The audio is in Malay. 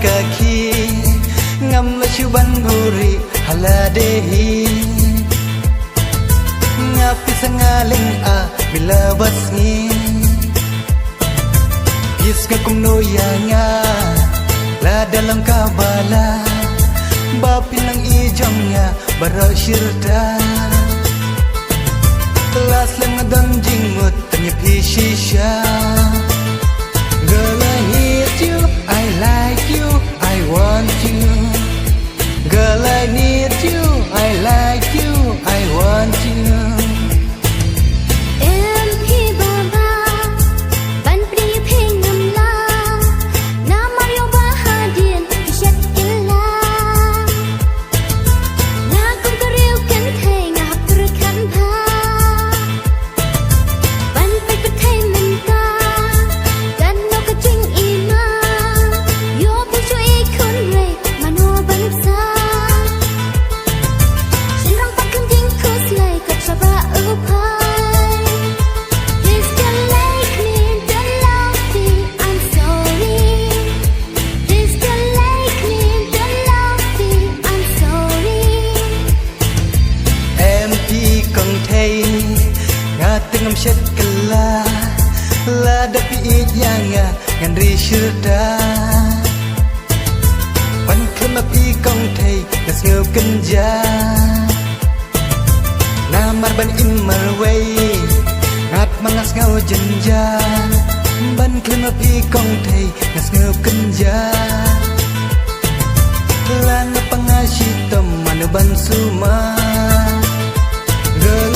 kaki ngam lacuban buri haladehi ngapi sangaling bila basngi Iska kumnoyanga la dalam kabala bapinang ijamnya barasyirda kelas lengadang jingmut tanya pishisha Girl I need you, I like you, I want you Girl I need you, I like you, I want you Ngam syet kala la dapi ijanga ngan rishirda pan kema pi kong thai nas ngeu kenja namar ban imar wei ngat mangas ngau jenja ban kema pi kong thai nas ngeu kenja la ngapangashi tom manu ban suma Girl